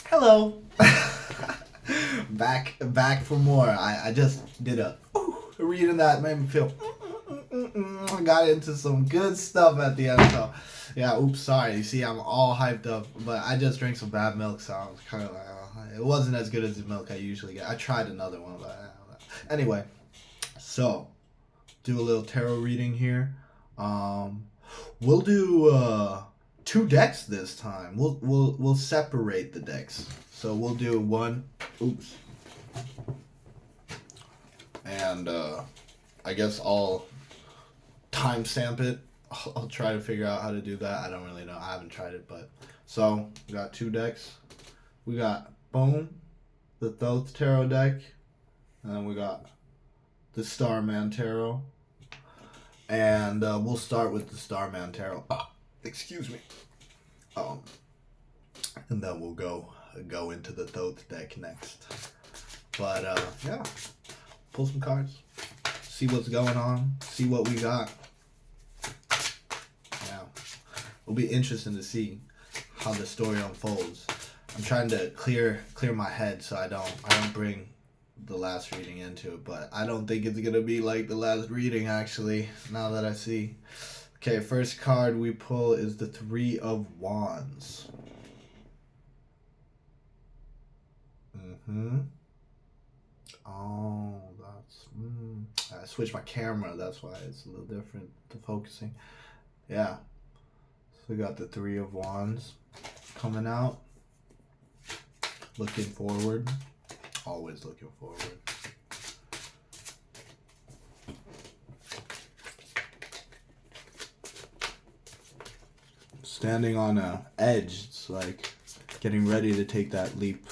Hello. back for more. I just did a reading that made me feel. I got into some good stuff at the end. So yeah. Oops. Sorry. You see, I'm all hyped up, but I just drank some bad milk, so I was kind of like, it wasn't as good as the milk I usually get. I tried another one, but anyway. So do a little tarot reading here. Um, we'll do two decks this time. We'll separate the decks. So we'll do one. Oops. And I guess I'll timestamp it. I'll try to figure out how to do that. I don't really know. I haven't tried it, but so we got two decks. We got boom, the Thoth Tarot deck, and then we got the Starman Tarot. And we'll start with the Starman Tarot. Excuse me. And then we'll go into the Thoth deck next. But yeah, pull some cards, see what's going on, see what we got. Yeah, it'll be interesting to see how the story unfolds. I'm trying to clear my head so I don't bring the last reading into it, but I don't think it's gonna be like the last reading actually, now that I see. Okay, first card we pull is the Three of Wands. Oh, that's I switched my camera, that's why it's a little different, the focusing. Yeah, so we got the Three of Wands coming out, looking forward, always looking forward. Standing on a edge, it's like getting ready to take that leap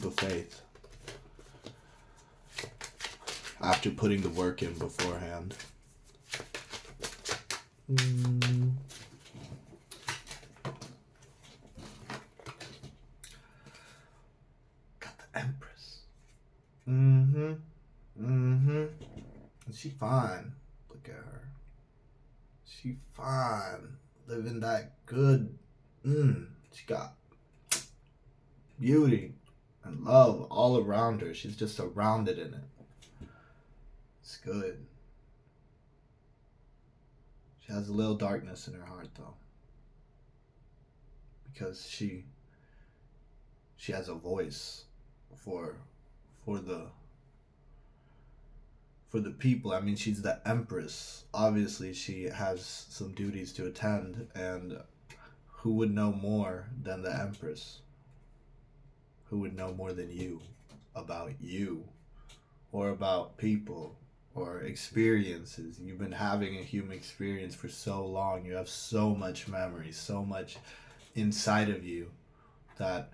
of faith after putting the work in beforehand. Got the Empress. And she fine. Look at her. She fine. Living that good. She got beauty and love all around her. She's just surrounded in it. It's good. She has a little darkness in her heart though, because she has a voice for the people. I mean, she's the Empress. Obviously, she has some duties to attend, and who would know more than the Empress? Who would know more than you about you, or about people, or experiences? You've been having a human experience for so long. You have so much memory, so much inside of you that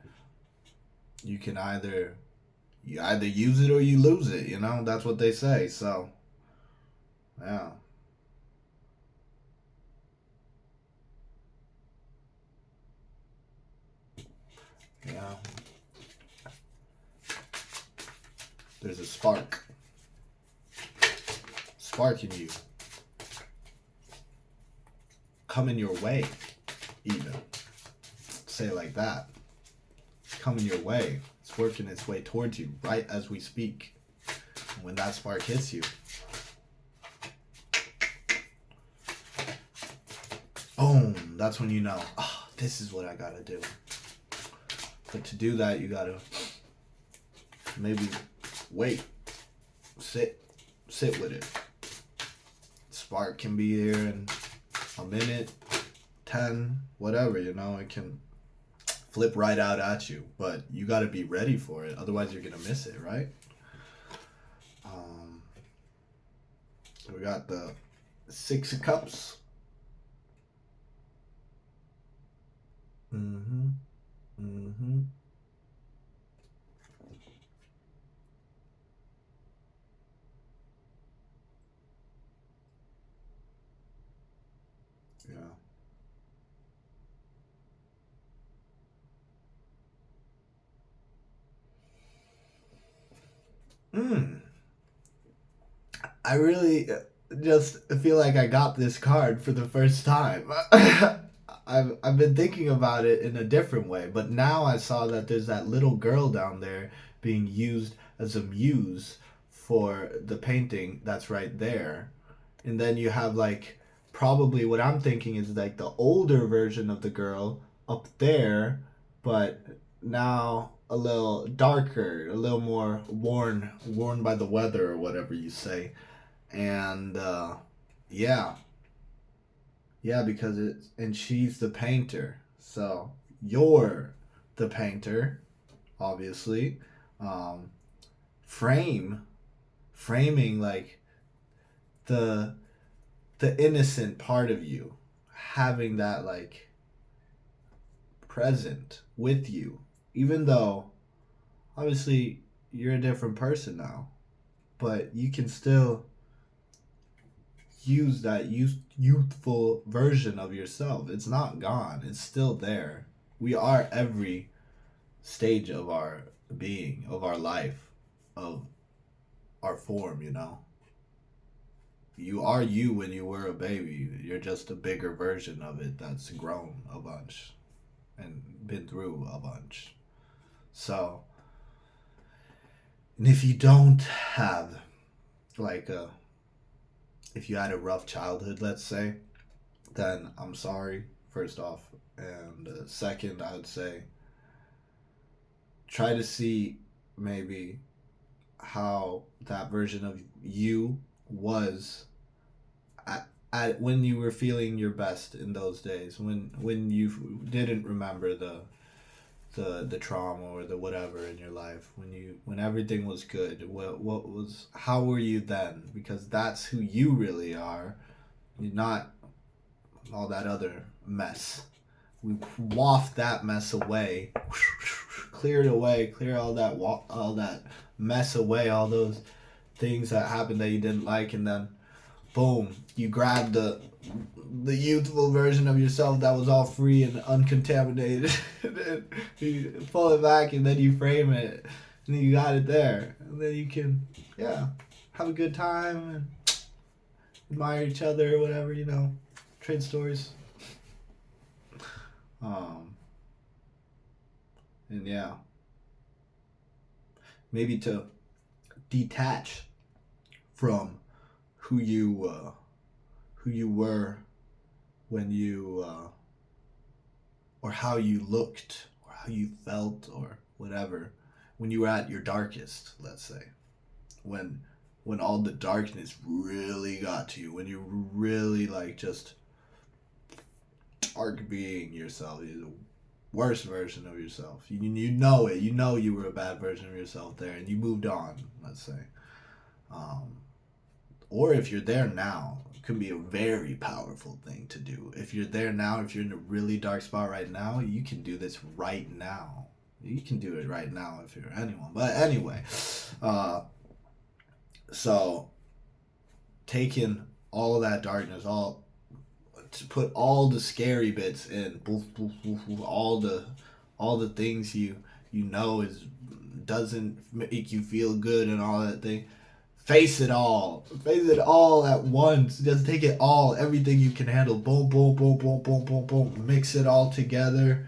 you can either use it or you lose it, you know? That's what they say. So, yeah. Yeah. There's a spark in you, coming your way, even. Say it like that. It's coming your way. It's working its way towards you right as we speak. And when that spark hits you, boom, that's when you know, oh, this is what I gotta do. But to do that, you gotta maybe wait, sit with it. Spark can be here in a minute, 10, whatever, you know, it can flip right out at you, but you got to be ready for it, otherwise you're gonna miss it, right? We got the Six of Cups. Yeah. I really just feel like I got this card for the first time. I've been thinking about it in a different way, but now I saw that there's that little girl down there being used as a muse for the painting that's right there. And then you have like probably what I'm thinking is like the older version of the girl up there, but now a little darker, a little more worn by the weather or whatever you say. And yeah, yeah, because it's and she's the painter. So you're the painter, obviously. Um, frame framing like the innocent part of you, having that like present with you, even though obviously you're a different person now, but you can still use that youthful version of yourself. It's not gone. It's still there. We are every stage of our being, of our life, of our form, you know. You are you when you were a baby. You're just a bigger version of it that's grown a bunch and been through a bunch. So, and if you don't have like a if you had a rough childhood, let's say, then I'm sorry first off, and second, I'd say try to see maybe how that version of you was when you were feeling your best in those days, when you didn't remember the trauma or the whatever in your life, when everything was good. What was how were you then? Because that's who you really are. You're not all that other mess. We waft that mess away, clear it away, clear all that mess away, all those things that happened that you didn't like, and then boom, you grab the youthful version of yourself that was all free and uncontaminated. And then you pull it back and then you frame it, and then you got it there, and then you can yeah have a good time and admire each other or whatever, you know, trade stories. Um, and yeah, maybe to detach from who you were when you or how you looked or how you felt or whatever when you were at your darkest, let's say, when all the darkness really got to you, when you really like just dark being yourself, the worst version of yourself. You know it. You know you were a bad version of yourself there, and you moved on. Let's say, um, or if you're there now, it can be a very powerful thing to do. If you're there now, if you're in a really dark spot right now, you can do this right now. You can do it right now if you're anyone. But anyway, uh, so taking all of that darkness, all to put all the scary bits in, all the things you know is doesn't make you feel good and all that thing. Face it all at once. Just take it all, everything you can handle. Boom, boom, boom, boom, boom, boom, boom. Mix it all together,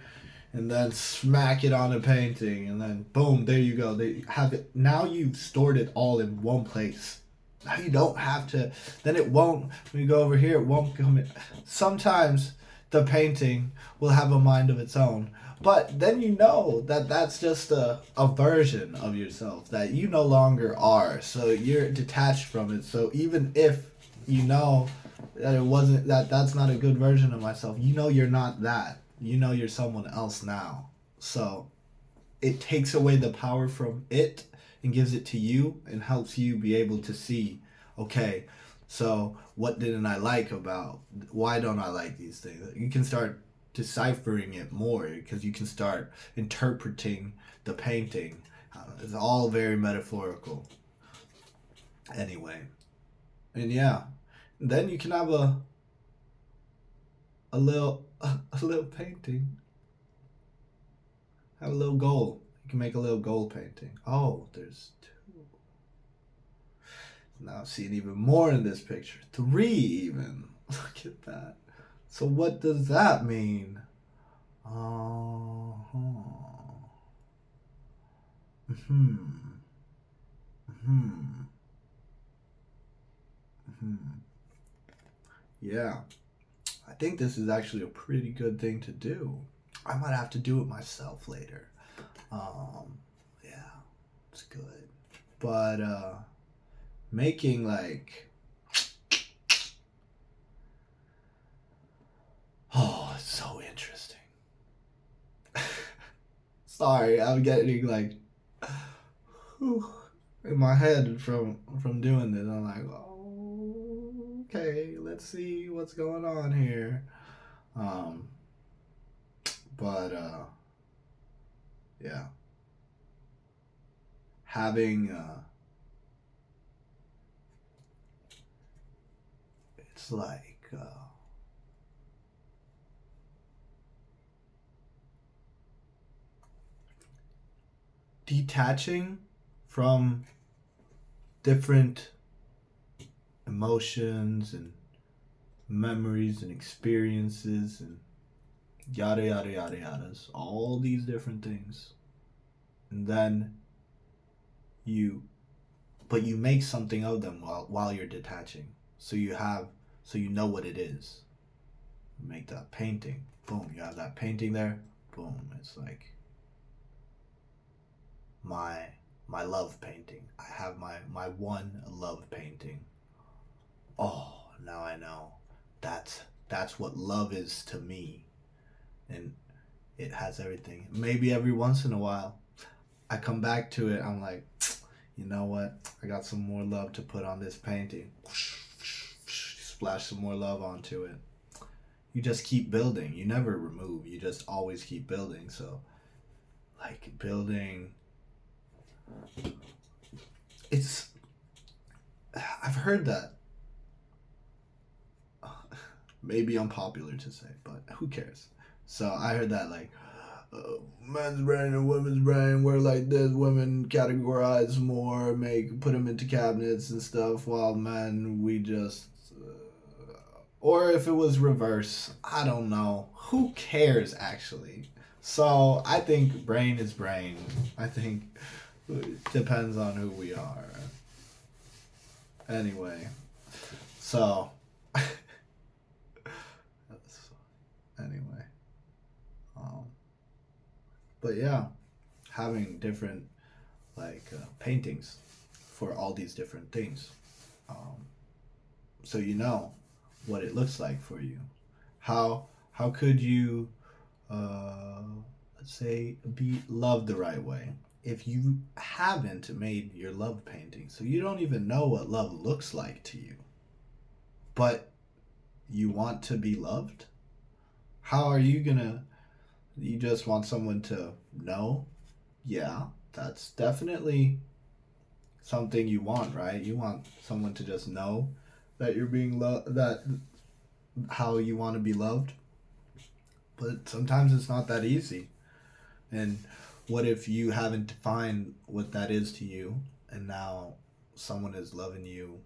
and then smack it on a painting, and then boom, there you go. They have it now. You've stored it all in one place. Now you don't have to. Then it won't. When you go over here, it won't come in. Sometimes the painting will have a mind of its own, but then you know that that's just a version of yourself that you no longer are. So you're detached from it. So even if you know that it wasn't that's not a good version of myself, you know you're not that. You know you're someone else now. So it takes away the power from it and gives it to you and helps you be able to see, okay, so what didn't I like about, why don't I like these things? You can start deciphering it more because you can start interpreting the painting. It's all very metaphorical. Anyway, and yeah, then you can have a little a little painting. Have a little goal. You can make a little goal painting. Oh, there's two. Now I'm seeing even more in this picture. Three even. Look at that. So what does that mean? Uh-huh. Hmm. Hmm. Hmm. Yeah. I think this is actually a pretty good thing to do. I might have to do it myself later. Yeah, it's good. But making like oh, it's so interesting. Sorry, I'm getting like whew, in my head from doing this. I'm like, oh, okay, let's see what's going on here. Um, but yeah, having it's like detaching from different emotions and memories and experiences and yada yada yada yadas, all these different things, and then you, but you make something of them while you're detaching. So you have, so you know what it is. You make that painting. Boom, you have that painting there. Boom, it's like my my love painting. I have my one love painting. Oh, now I know. That's what love is to me, and it has everything. Maybe every once in a while, I come back to it. I'm like, you know what? I got some more love to put on this painting. Splash some more love onto it. You just keep building. You never remove. You just always keep building. So, like building, it's. I've heard that. Maybe unpopular to say, but who cares? So I heard that like men's brain and women's brain were like this. Women categorize more, make put them into cabinets and stuff, while men we just. Or if it was reverse, I don't know. Who cares actually? So I think brain is brain. I think it depends on who we are. Anyway, so anyway, um, but yeah, having different like paintings for all these different things. Um, so you know what it looks like for you. How could you uh, let's say be loved the right way if you haven't made your love painting? So you don't even know what love looks like to you, but you want to be loved. How are you gonna? You just want someone to know? Yeah, that's definitely something you want, right? You want someone to just know that you're being loved, that how you want to be loved. But sometimes it's not that easy. And what if you haven't defined what that is to you, and now someone is loving you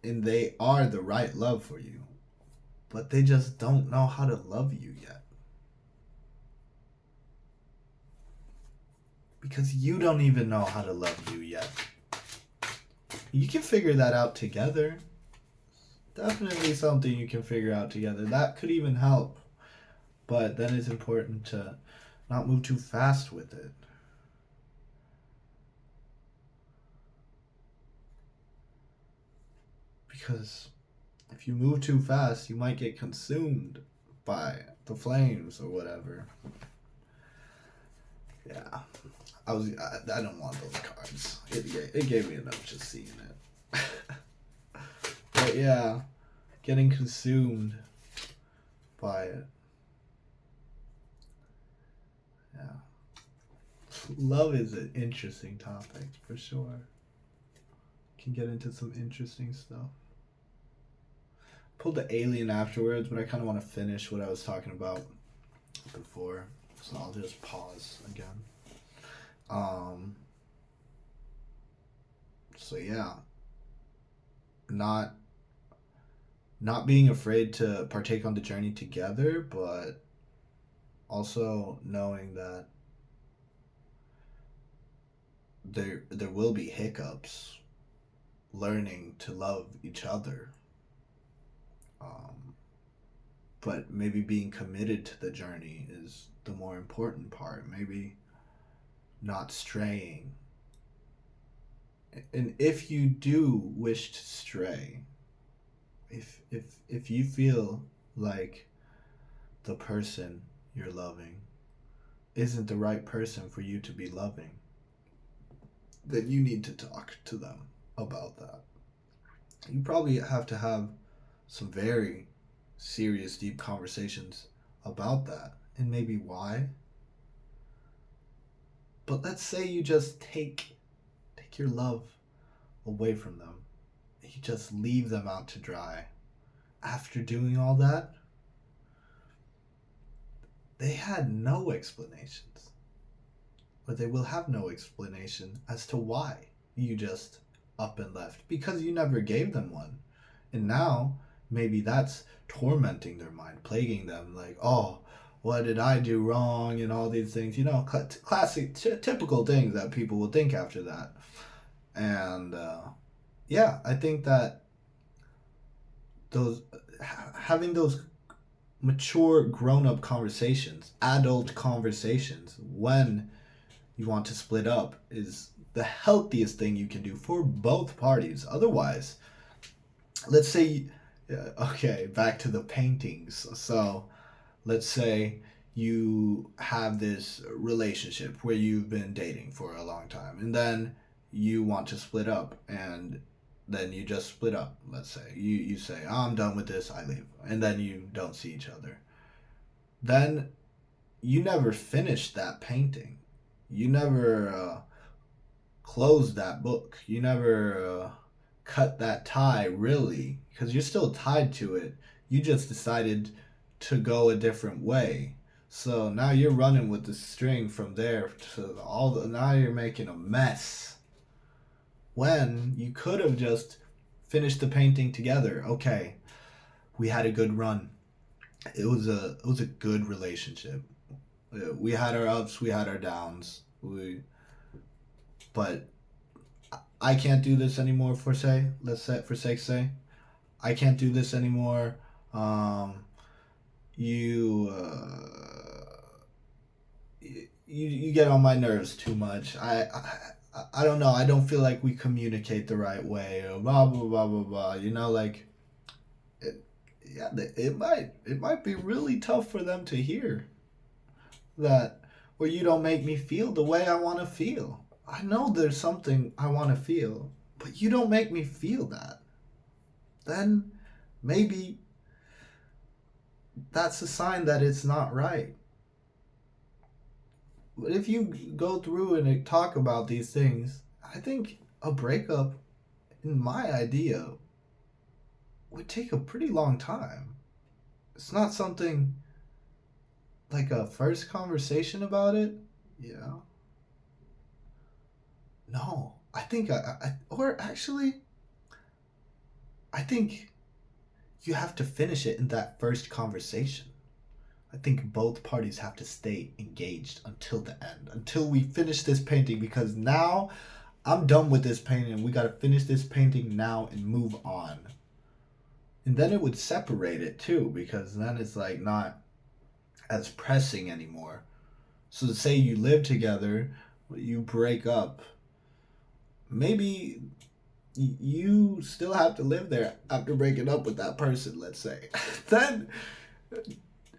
and they are the right love for you, but they just don't know how to love you yet? Because you don't even know how to love you yet. You can figure that out together. Definitely something you can figure out together. That could even help. But then it's important to not move too fast with it. Because if you move too fast, you might get consumed by the flames or whatever. Yeah. I don't want those cards. It gave me enough just seeing it. But yeah, getting consumed by it. Yeah. Love is an interesting topic for sure. Can get into some interesting stuff. Pulled the alien afterwards, but I kind of want to finish what I was talking about before, so I'll just pause again. Um. So yeah, not not being afraid to partake on the journey together, but also knowing that there will be hiccups, learning to love each other, um, but maybe being committed to the journey is the more important part. Maybe not straying. And if you do wish to stray, if you feel like the person you're loving isn't the right person for you to be loving, then you need to talk to them about that. You probably have to have some very serious, deep conversations about that and maybe why. But let's say you just take your love away from them. You just leave them out to dry. After doing all that, they had no explanations, or they will have no explanation as to why you just up and left because you never gave them one. And now maybe that's tormenting their mind, plaguing them like, oh, what did I do wrong and all these things, classic, typical things that people will think after that. And yeah, I think that those having those mature grown-up conversations, adult conversations when you want to split up is the healthiest thing you can do for both parties. Otherwise, let's say, okay, back to the paintings. So let's say you have this relationship where you've been dating for a long time and then you want to split up, and then you just split up. Let's say you say, oh, I'm done with this, I leave, and then you don't see each other. Then you never finished that painting. You never closed that book. You never cut that tie, really, because you're still tied to it. You just decided to go a different way. So now you're running with the string from there to all the. Now you're making a mess. When you could have just finished the painting together. Okay, we had a good run. It was a good relationship. We had our ups, we had our downs. But I can't do this anymore. Let's say for sake's sake, I can't do this anymore. Um, you, you get on my nerves too much. I don't know. I don't feel like we communicate the right way, or blah blah blah blah blah. Like it, yeah, it might be really tough for them to hear that, or you don't make me feel the way I want to feel. I know there's something I want to feel, but you don't make me feel that. Then maybe that's a sign that it's not right. But if you go through and talk about these things, I think a breakup, in my idea, would take a pretty long time. It's not something like a first conversation about it. Yeah. No, I think or actually, I think you have to finish it in that first conversation. I think both parties have to stay engaged until the end, until we finish this painting, because now I'm done with this painting. We got to finish this painting now and move on. And then it would separate it too, because then it's like not as pressing anymore. So say you live together, you break up, maybe you still have to live there after breaking up with that person, let's say. Then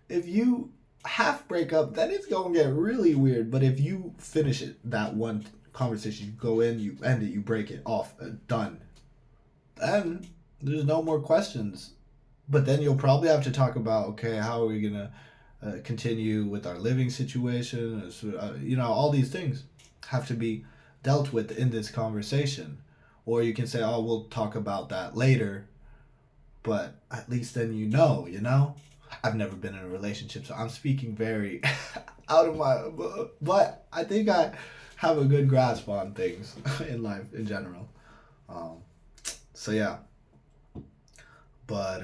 if you half break up, then it's going to get really weird. But if you finish it, that one conversation, you go in, you end it, you break it off, done, then there's no more questions. But then you'll probably have to talk about, okay, how are we going to continue with our living situation? All these things have to be dealt with in this conversation. Or you can say, oh, we'll talk about that later. But at least then you know? I've never been in a relationship, so I'm speaking very out of my. But I think I have a good grasp on things in life in general. So yeah. But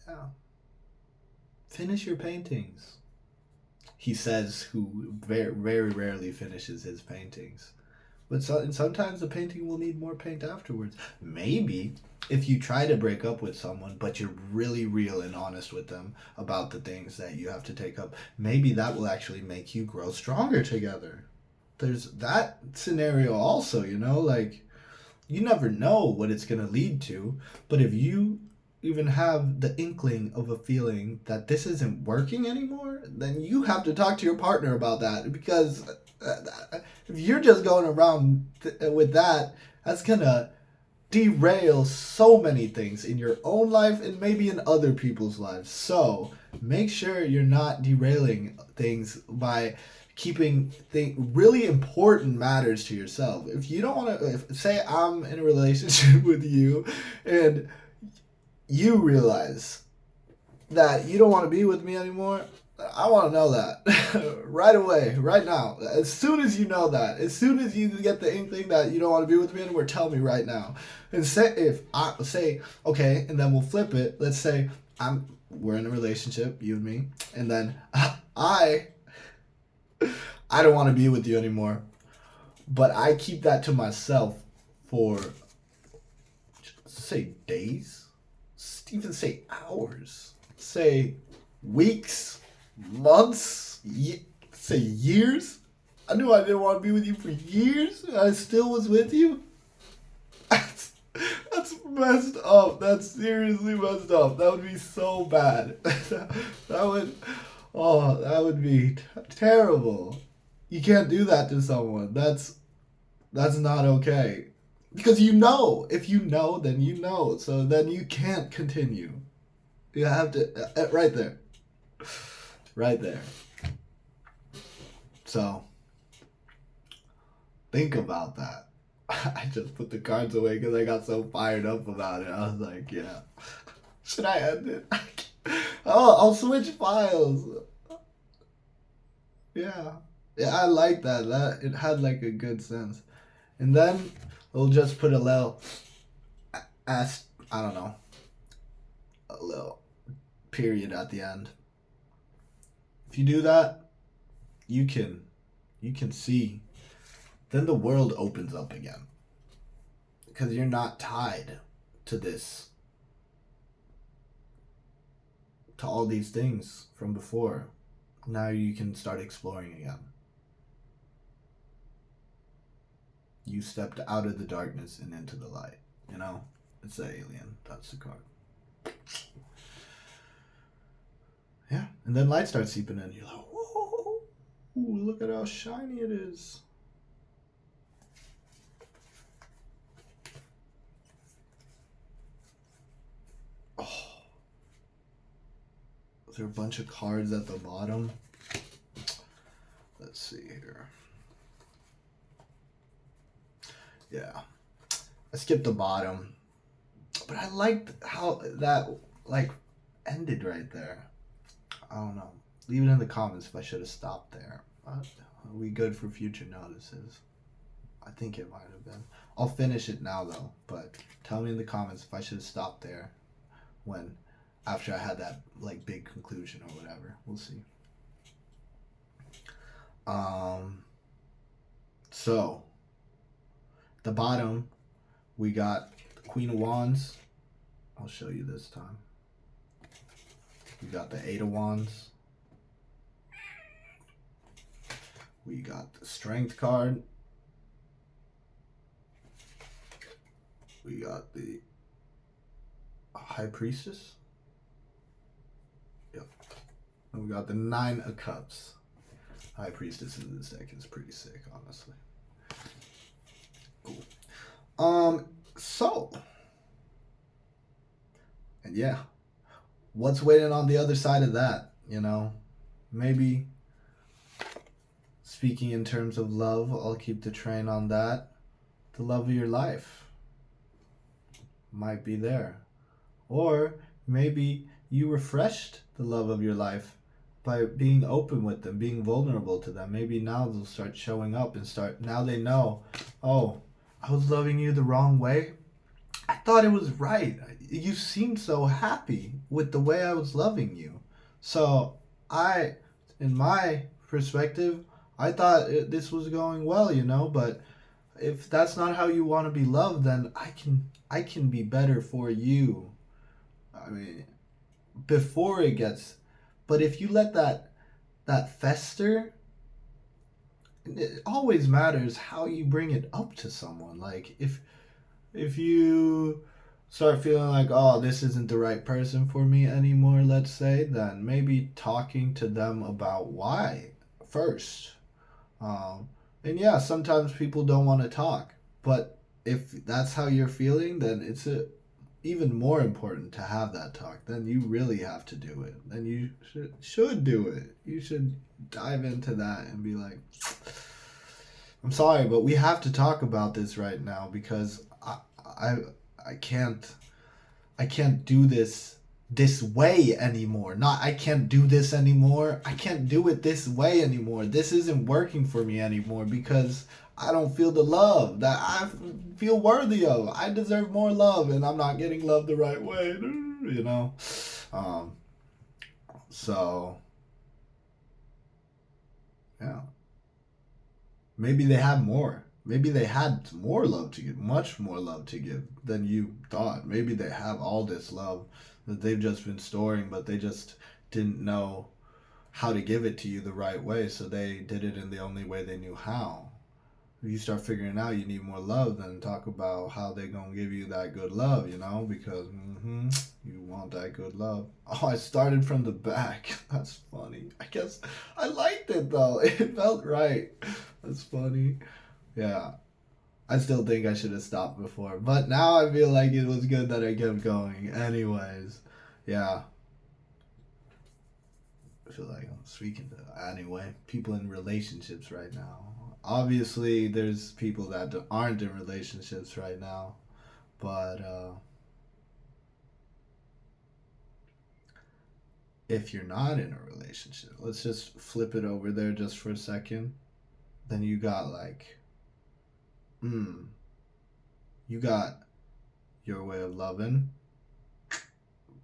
yeah, finish your paintings. He says, who very very rarely finishes his paintings. But and sometimes the painting will need more paint afterwards. Maybe if you try to break up with someone, but you're really real and honest with them about the things that you have to take up, maybe that will actually make you grow stronger together. There's that scenario also, like you never know what it's going to lead to. But if you even have the inkling of a feeling that this isn't working anymore, then you have to talk to your partner about that. Because if you're just going around with that, that's going to derail so many things in your own life and maybe in other people's lives. So make sure you're not derailing things by keeping really important matters to yourself. If you don't want to, say I'm in a relationship with you and you realize that you don't want to be with me anymore, I want to know that right away, right now. As soon as you know that, as soon as you get the inkling that you don't want to be with me anymore, tell me right now. And say, if I say, okay, and then we'll flip it. Let's say we're in a relationship, you and me, and then I don't want to be with you anymore, but I keep that to myself for, say, days, even say hours, say weeks, months, say years. I knew I didn't want to be with you for years, and I still was with you. That's messed up. That's seriously messed up. That would be so bad. That would be terrible. You can't do that to someone. That's not okay. Because if you know, then you know. So then you can't continue. You have to, right there. Right there. So, think about that. I just put the cards away because I got so fired up about it. I was like, yeah. Should I end it? I'll switch files. Yeah. Yeah, I like that. It had like a good sense. And then we'll just put a little I don't know, a little period at the end. If you do that, you can see. Then the world opens up again. Because you're not tied to all these things from before. Now you can start exploring again. You stepped out of the darkness and into the light. It's the alien. That's the card. Yeah, and then light starts seeping in. You're like, whoa, ooh, look at how shiny it is. Oh, is there a bunch of cards at the bottom? Let's see here. Yeah, I skipped the bottom, but I liked how that ended right there. I don't know. Leave it in the comments if I should have stopped there. Are we good for future notices? I think it might have been. I'll finish it now though, but tell me in the comments if I should have stopped there after I had that big conclusion or whatever. We'll see. So the bottom we got the Queen of Wands. I'll show you this time. We got the Eight of Wands. We got the Strength card. We got the High Priestess. Yep. And we got the Nine of Cups. High Priestess in this deck is pretty sick, honestly. Cool. So. And yeah. What's waiting on the other side of that? Maybe speaking in terms of love, I'll keep the train on that. The love of your life might be there. Or maybe you refreshed the love of your life by being open with them, being vulnerable to them. Maybe now they'll start showing up and now they know, oh, I was loving you the wrong way. I thought it was right. You seemed so happy with the way I was loving you. So, I, in my perspective, I thought this was going well, but if that's not how you want to be loved, then I can be better for you. I mean, before it gets but if you let that fester, it always matters how you bring it up to someone. Like if you start feeling like, oh, this isn't the right person for me anymore, let's say, then maybe talking to them about why first. um, and yeah, sometimes people don't want to talk, but if that's how you're feeling, then it's even more important to have that talk. Then you really have to do it. Then you should do it. You should dive into that and be like, I'm sorry, but we have to talk about this right now because I I can't I can't do this way anymore. Not I can't do this anymore. I can't do it this way anymore. This isn't working for me anymore because I don't feel the love that I feel worthy of. I deserve more love and I'm not getting love the right way, you know? Um, so, yeah. Maybe they have more. Maybe they had more love to give, much more love to give than you thought. Maybe they have all this love that they've just been storing, but they just didn't know how to give it to you the right way, so they did it in the only way they knew how. If you start figuring out you need more love, then talk about how they gonna give you that good love, because you want that good love. Oh, I started from the back. That's funny. I guess I liked it though. It felt right. That's funny. Yeah. I still think I should have stopped before, but now I feel like it was good that I kept going. Anyways, yeah. I feel like I'm speaking to anyway people in relationships right now. Obviously, there's people that aren't in relationships right now, but if you're not in a relationship, let's just flip it over there just for a second. Then you got like, hmm, you got your way of loving,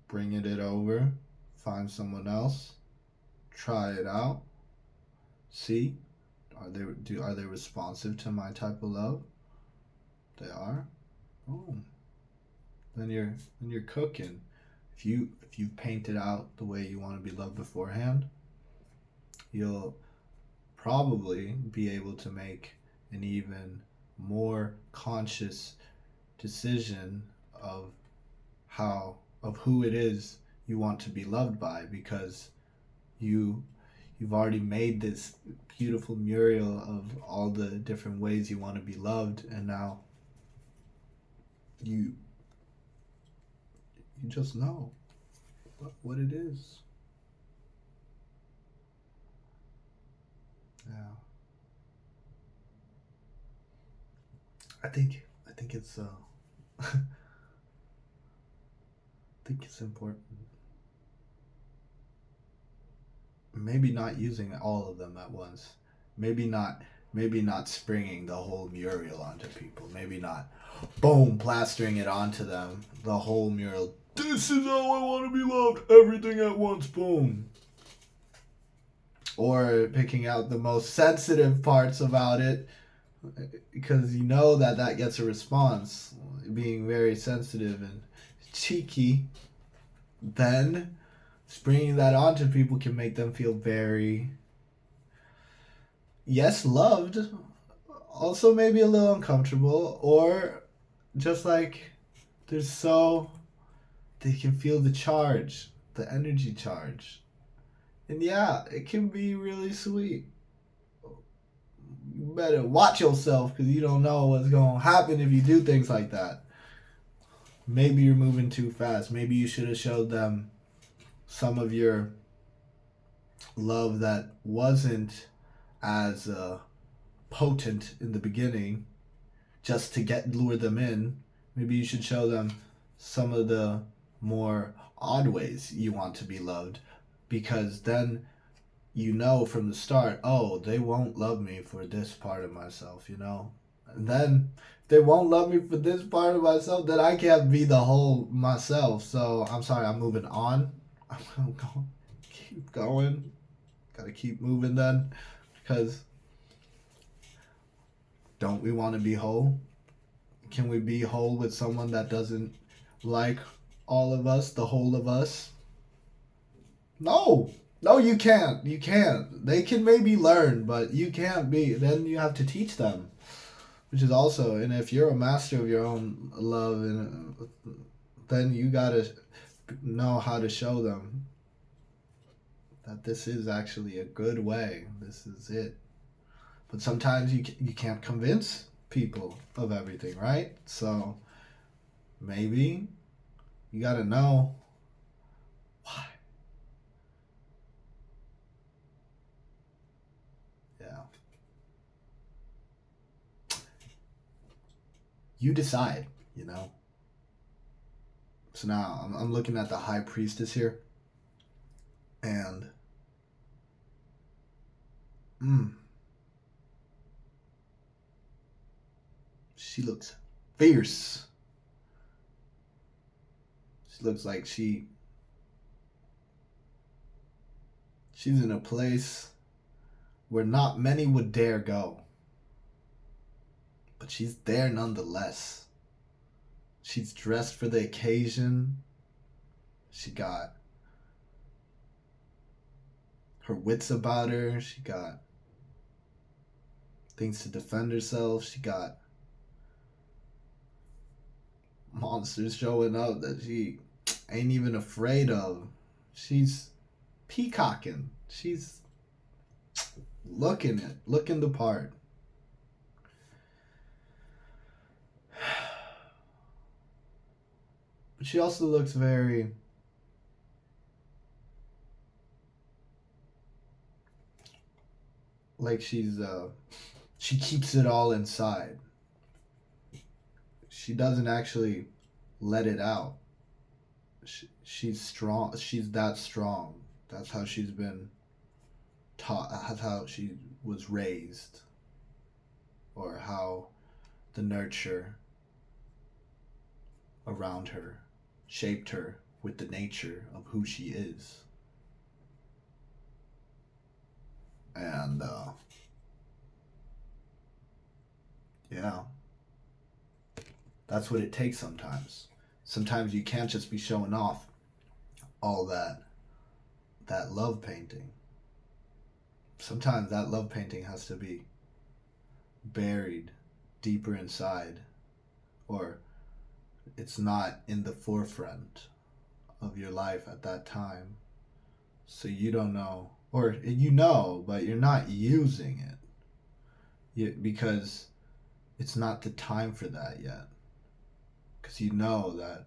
bringing it over, find someone else, try it out, see, are they responsive to my type of love? They are. Oh, then you're cooking. If you've painted out the way you want to be loved beforehand, you'll probably be able to make an even more conscious decision of how of who it is you want to be loved by, because you you've already made this beautiful mural of all the different ways you want to be loved, and now you you just know what it is. Yeah. I think it's I think it's important. Maybe not using all of them at once. Maybe not maybe not springing the whole mural onto people. Maybe not boom plastering it onto them. The whole mural. This is how I want to be loved. Everything at once. Boom. Or picking out the most sensitive parts about it, because you know that gets a response. Being very sensitive and cheeky, then springing that onto people can make them feel very, yes, loved, also maybe a little uncomfortable, or just like there's so they can feel the charge, the energy charge. And yeah, it can be really sweet. You better watch yourself because you don't know what's going to happen if you do things like that. Maybe you're moving too fast. Maybe you should have showed them some of your love that wasn't as potent in the beginning, just to get lure them in. Maybe you should show them some of the more odd ways you want to be loved, because then you know from the start, oh, they won't love me for this part of myself. And then if they won't love me for this part of myself, then I can't be the whole myself. So I'm sorry, I'm moving on. I'm going, keep going. Gotta keep moving then, because don't we want to be whole? Can we be whole with someone that doesn't like all of us, the whole of us? No. No, you can't. You can't. They can maybe learn, but you can't be. Then you have to teach them, which is also, and if you're a master of your own love, and then you gotta know how to show them that this is actually a good way. This is it. But sometimes you can't convince people of everything, right? So maybe you gotta know why. Yeah. You decide, you know? So now I'm looking at the high priestess here, and mm, she looks fierce. She looks like she's in a place where not many would dare go, but she's there nonetheless. She's dressed for the occasion. She got her wits about her. She got things to defend herself. She got monsters showing up that she ain't even afraid of. She's peacocking. She's looking the part. But she also looks very like she keeps it all inside. She doesn't actually let it out. She's strong. She's that strong. That's how she's been taught. That's how she was raised, or how the nurture around her shaped her with the nature of who she is. And yeah, that's what it takes sometimes. Sometimes you can't just be showing off all that love painting. Sometimes that love painting has to be buried deeper inside, or it's not in the forefront of your life at that time. So you don't know, or you know, but you're not using it because it's not the time for that yet. Because you know that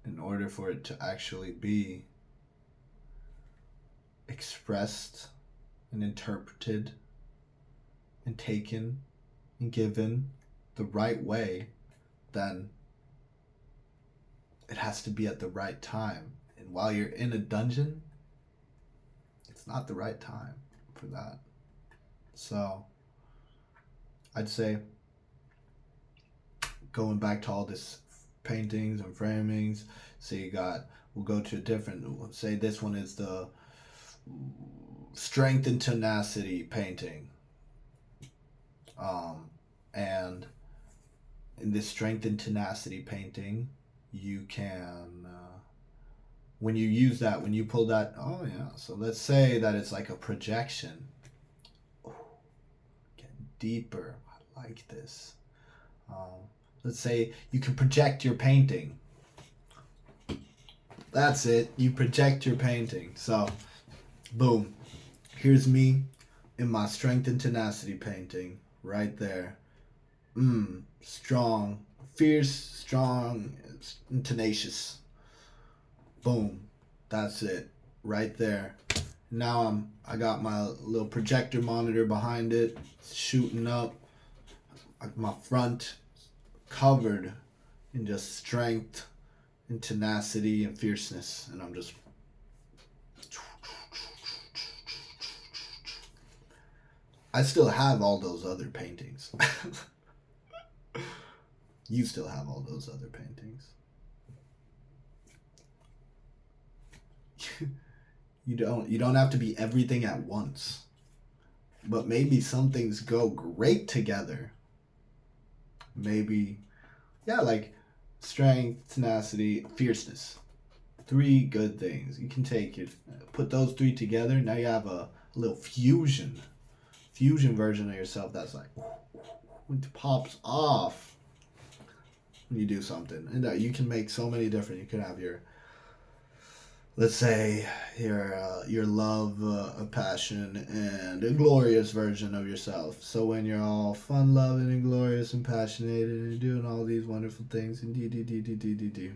in order for it to actually be expressed and interpreted and taken and given the right way, then it has to be at the right time. And while you're in a dungeon, it's not the right time for that. So I'd say, going back to all this paintings and framings, say we'll go to a different, say this one is the strength and tenacity painting. And in this strength and tenacity painting, you can, when you use that, when you pull that, oh yeah, so let's say that it's like a projection. Ooh, getting deeper. I like this. Let's say you can project your painting. That's it. You project your painting. So, boom. Here's me in my strength and tenacity painting right there. Strong, fierce, strong, and tenacious. Boom. That's it. Right there. Now I got my little projector monitor behind it, shooting up. My front covered in just strength and tenacity and fierceness, and I'm just I still have all those other paintings. You still have all those other paintings. You don't have to be everything at once. But maybe some things go great together. Maybe, yeah, like strength, tenacity, fierceness. Three good things. You can take it, put those three together. Now you have a little fusion version of yourself that's like, it pops off when you do something. And you can make so many different. You could have your, let's say, your love, a passion, and a glorious version of yourself. So when you're all fun loving and glorious and passionate and doing all these wonderful things and do.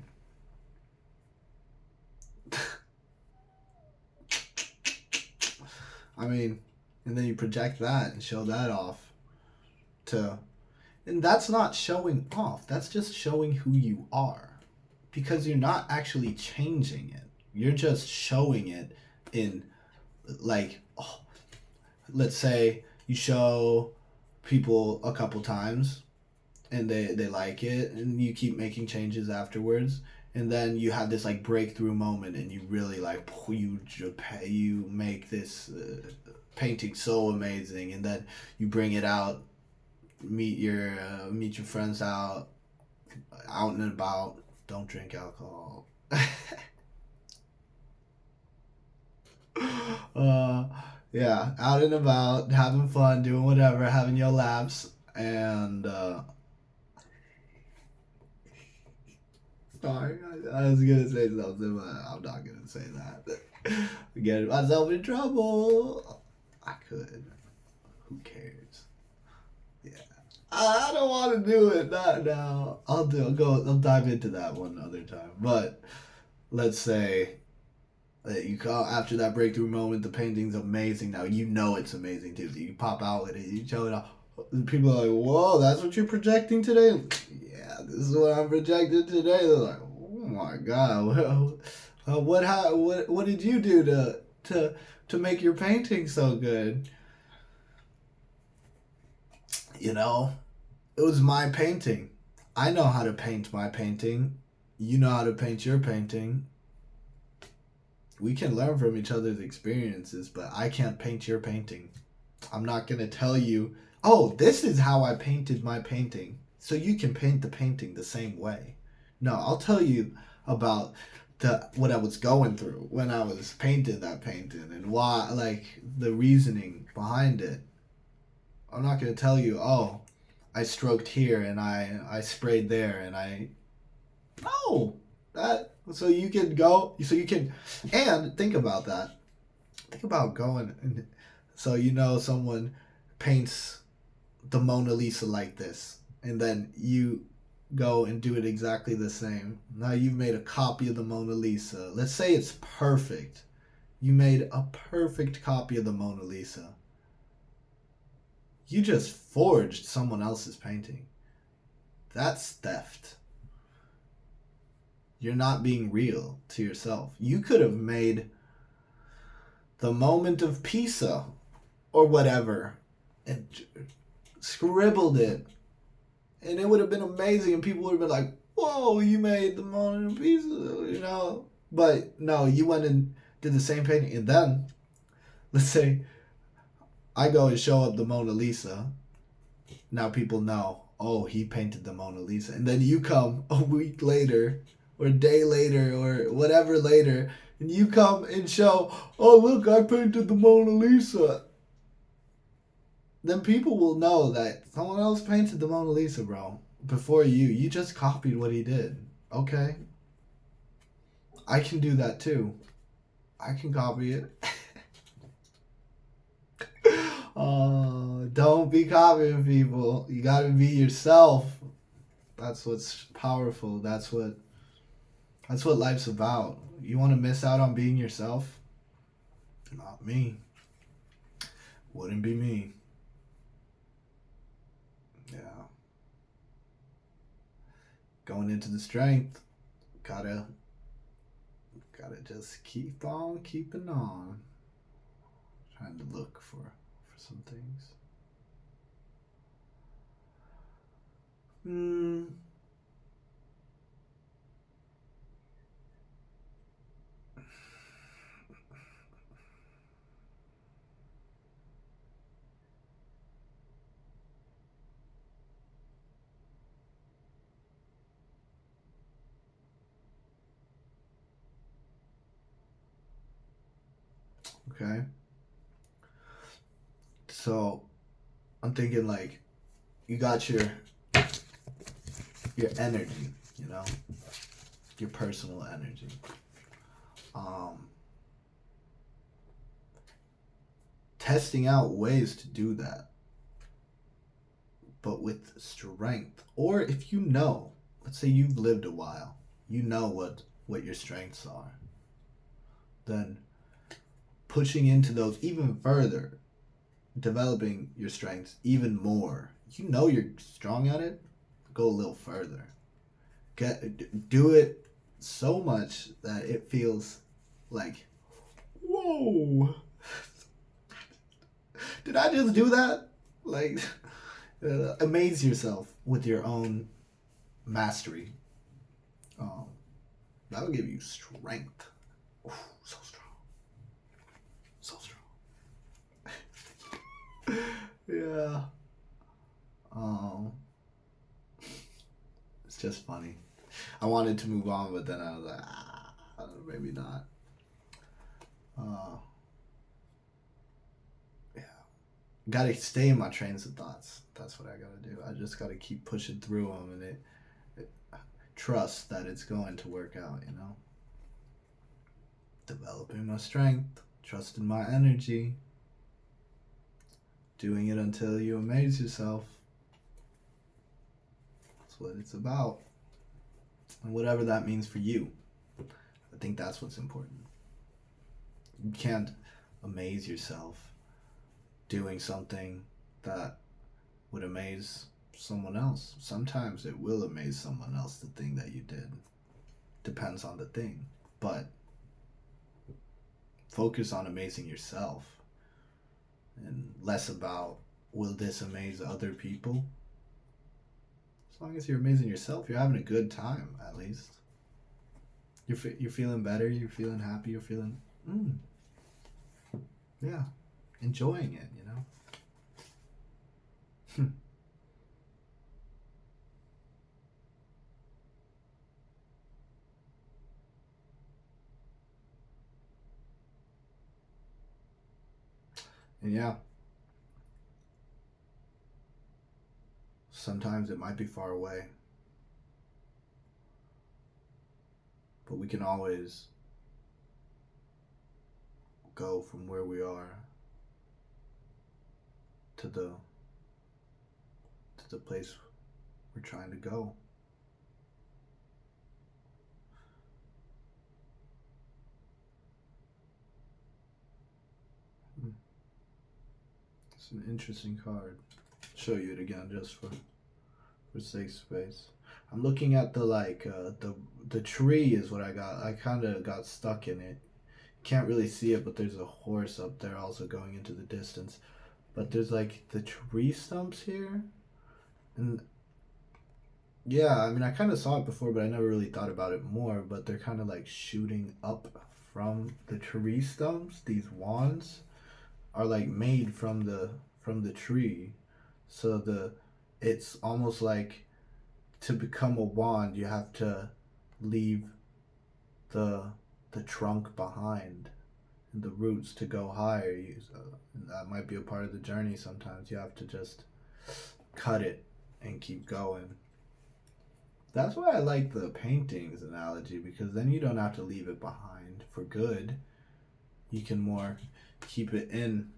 I mean, and then you project that and show that off to, and that's not showing off. That's just showing who you are, because you're not actually changing it. You're just showing it in, like, oh, let's say you show people a couple times and they like it, and you keep making changes afterwards, and then you have this like breakthrough moment and you really like you make this painting so amazing, and then you bring it out, meet your friends out and about. Don't drink alcohol. uh, yeah, out and about, having fun, doing whatever, having your laughs, and sorry, I was gonna say something, but I'm not gonna say that. Getting myself in trouble. I could. Who cares? Yeah, I don't want to do it. Not now. I'll go. I'll dive into that one other time. But let's say that you call after that breakthrough moment, the painting's amazing. Now you know it's amazing too. So you pop out with it, you show it off. People are like, "Whoa, that's what you're projecting today?" Yeah, this is what I'm projecting today. They're like, "Oh my god, what did you do to make your painting so good?" You know, it was my painting. I know how to paint my painting. You know how to paint your painting. We can learn from each other's experiences, but I can't paint your painting. I'm not going to tell you, oh, this is how I painted my painting, so you can paint the painting the same way. No, I'll tell you about what I was going through when I was painting that painting and why, like, the reasoning behind it. I'm not going to tell you, oh, I stroked here and I sprayed there and I. No! That, so you can go, so you can, and think about that. Think about going, and so someone paints the Mona Lisa like this, and then you go and do it exactly the same. Now you've made a copy of the Mona Lisa. Let's say it's perfect. You made a perfect copy of the Mona Lisa. You just forged someone else's painting. That's theft. You're not being real to yourself. You could have made the moment of Pisa or whatever and scribbled it, and it would have been amazing, and people would have been like, whoa, you made the Mona Lisa, but no, you went and did the same painting, and then let's say I go and show up the Mona Lisa. Now people know, oh, he painted the Mona Lisa, and then you come a week later or a day later or whatever later, and you come and show, oh, look, I painted the Mona Lisa. Then people will know that someone else painted the Mona Lisa, bro, before you. You just copied what he did. Okay? I can do that too. I can copy it. Don't be copying people. You gotta be yourself. That's what's powerful. That's what life's about. You want to miss out on being yourself? Not me. Wouldn't be me. Yeah. Going into the strength, gotta just keep on keeping on. Trying to look for some things. Okay? So I'm thinking like you got your energy, you know, your personal energy. Um, Testing out ways to do that, but with strength. Or if you know, let's say you've lived a while, you know what your strengths are, then pushing into those even further, developing your strengths even more. You know you're strong at it, go a little further. Do it so much that it feels like, whoa, did I just do that? Like, amaze yourself with your own mastery. Um, that'll give you strength. Ooh, so strong, so strong. Yeah. Um, it's just funny. I wanted to move on, but then I was like, maybe not. Uh, yeah. Gotta stay in my trains of thoughts. That's what I gotta do. I just gotta keep pushing through them, and it trust that it's going to work out. You know, developing my strength, trusting my energy, doing it until you amaze yourself. That's what it's about, and whatever that means for you. I think that's what's important. You can't amaze yourself doing something that would amaze someone else. Sometimes it will amaze someone else, the thing that you did. Depends on the thing. But focus on amazing yourself and less about will this amaze other people. As long as you're amazing yourself, you're having a good time at least. You're feeling better, you're feeling happy, you're feeling yeah, enjoying it, you know. And yeah, sometimes it might be far away, but we can always go from where we are to the place we're trying to go. It's an interesting card. I'll show you it again just for safe space. I'm looking at the tree is what I got. I kind of got stuck in it. Can't really see it, but there's a horse up there also going into the distance. But there's like the tree stumps here, and yeah, I mean I kind of saw it before, but I never really thought about it more. But they're kind of like shooting up from the tree stumps. These wands are like made from the tree, so it's almost like to become a wand you have to leave the the trunk behind and the roots to go higher. That might be a part of the journey. Sometimes you have to just cut it and keep going. That's why I like the paintings analogy, because then you don't have to leave it behind for good. You can more keep it in,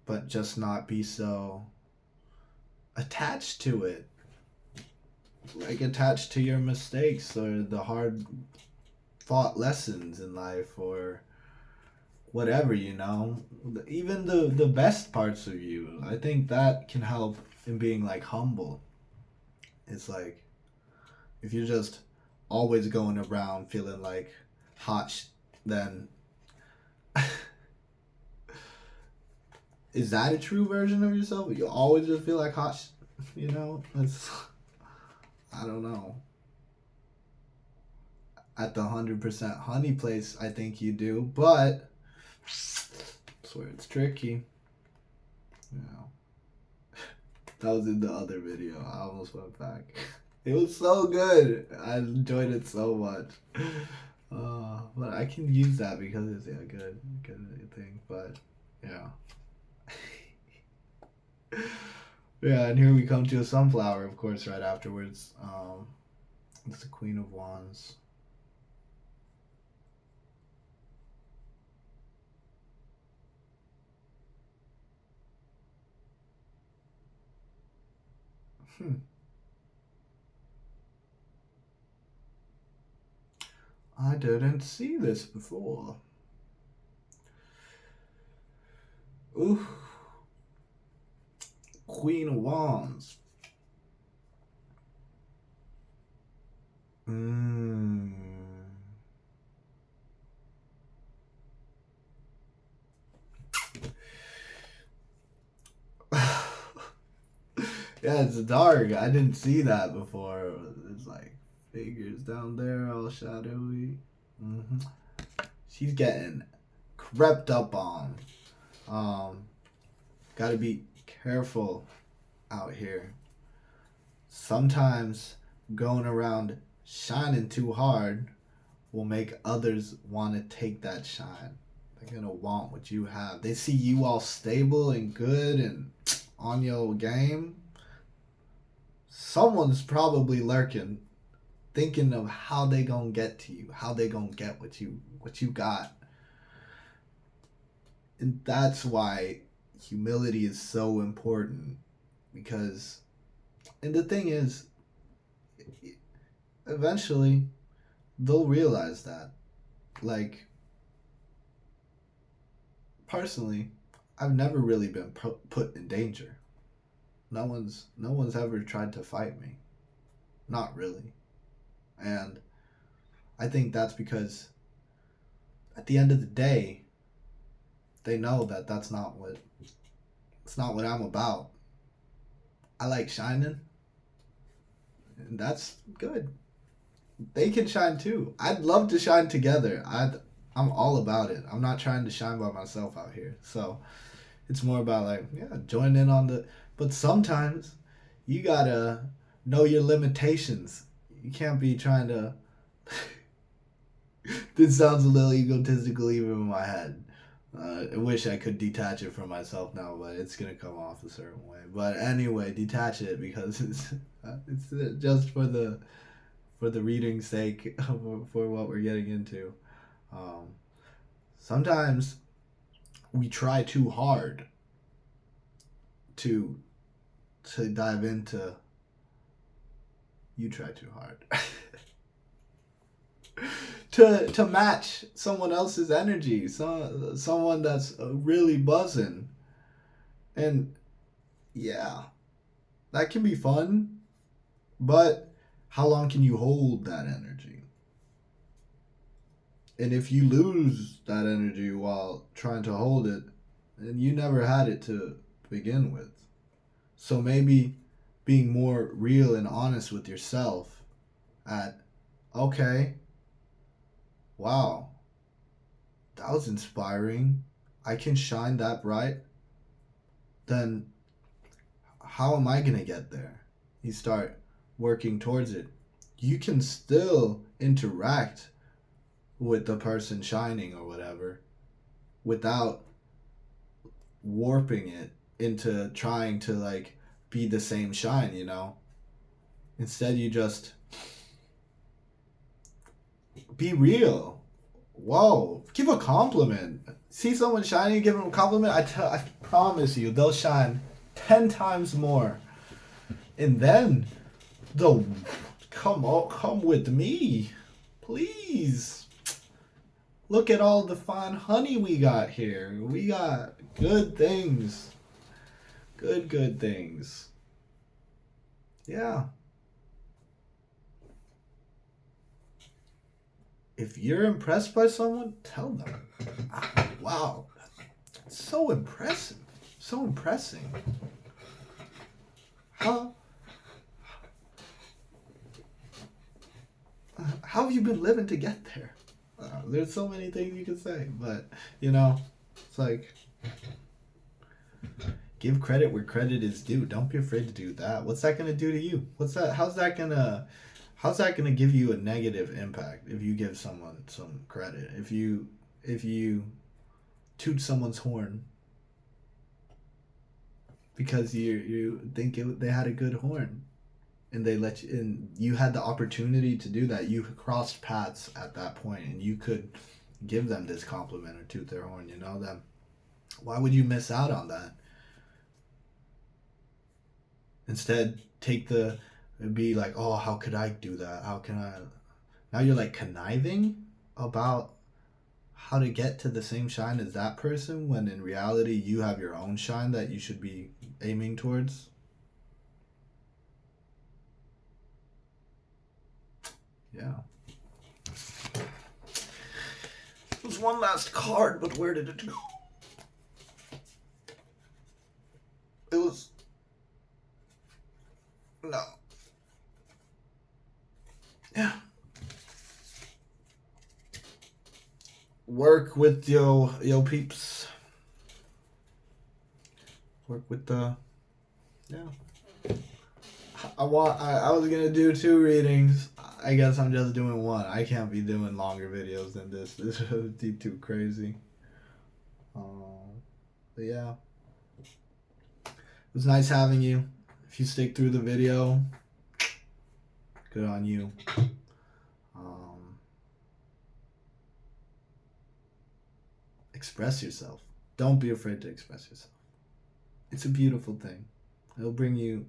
but just not be so attached to it. Like attached to your mistakes or the hard fought lessons in life or whatever, you know. Even the best parts of you. I think that can help in being like humble. It's like if you're just always going around feeling like then is that a true version of yourself? You always just feel like you know? It's I don't know. At the 100% honey place, I think you do, but that's where it's tricky. You know, that was in the other video. I almost went back. It was so good. I enjoyed it so much. But I can use that because it's a good thing. But yeah, yeah. And here we come to a sunflower, of course, right afterwards. It's the Queen of Wands. Hmm. I didn't see this before. Ooh, Queen of Wands. Mmm. Yeah, it's dark. I didn't see that before. It's like figures down there, all shadowy. Hmm. She's getting crept up on. Um, Gotta be careful out here. Sometimes going around shining too hard will make others want to take that shine. They're gonna want what you have. They see you all stable and good and on your game. Someone's probably lurking, thinking of how they gonna get to you, how they gonna get what you got. And that's why humility is so important because and the thing is eventually they'll realize that. Like personally, I've never really been put in danger. No one's ever tried to fight me. Not really. And I think that's because at the end of the day, they know that that's not what it's not what I'm about. I like shining, and that's good. They can shine too. I'd love to shine together. I'm all about it. I'm not trying to shine by myself out here. So it's more about like, yeah, join in on the but sometimes you gotta know your limitations. You can't be trying to this sounds a little egotistical even in my head. I wish I could detach it from myself now, but it's gonna come off a certain way. But anyway, detach it because it's just for the reading's sake for what we're getting into. Um, Sometimes we try too hard to dive into. You try too hard. To match someone else's energy, someone that's really buzzing, and yeah, that can be fun, but how long can you hold that energy? And if you lose that energy while trying to hold it, then you never had it to begin with. So maybe being more real and honest with yourself at, okay, wow, that was inspiring. I can shine that bright. Then how am I going to get there? You start working towards it. You can still interact with the person shining or whatever without warping it into trying to like be the same shine, you know? Instead, you just be real. Whoa, give a compliment. See someone shining, give them a compliment. I promise you, they'll shine 10 times more. And then they'll come with me. Please. Look at all the fine honey we got here. We got good things. Good things. Yeah. If you're impressed by someone, tell them. Wow. So impressive. So impressing. How how have you been living to get there? There's so many things you can say, but you know, it's like give credit where credit is due. Don't be afraid to do that. What's that gonna do to you? What's that? how's that going to give you a negative impact if you give someone some credit? If you toot someone's horn because you think they had a good horn, and they let you, and you had the opportunity to do that. You crossed paths at that point, and you could give them this compliment or toot their horn. You know them. Why would you miss out on that? Instead, be like, oh, how could I do that? How can I? Now you're like conniving about how to get to the same shine as that person, when in reality you have your own shine that you should be aiming towards. Yeah. There's one last card, but where did it go? It was... No. Yeah. Work with yo peeps. Work with the... Yeah. I was gonna do 2 readings. I guess I'm just doing 1. I can't be doing longer videos than this. This would be too crazy. But yeah. It was nice having you. If you stick through the video, good on you. Express yourself. Don't be afraid to express yourself. It's a beautiful thing. It'll bring you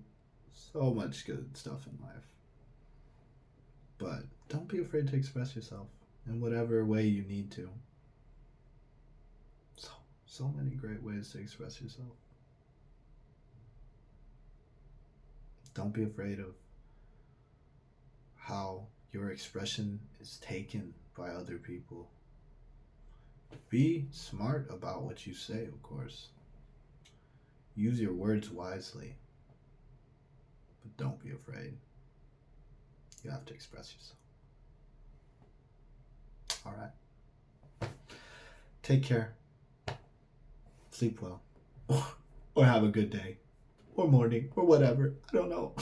so much good stuff in life. But don't be afraid to express yourself in whatever way you need to. So many great ways to express yourself. Don't be afraid of how your expression is taken by other people. Be smart about what you say, of course. Use your words wisely. But don't be afraid. You have to express yourself. All right. Take care. Sleep well. Or have a good day. Or morning. Or whatever. I don't know.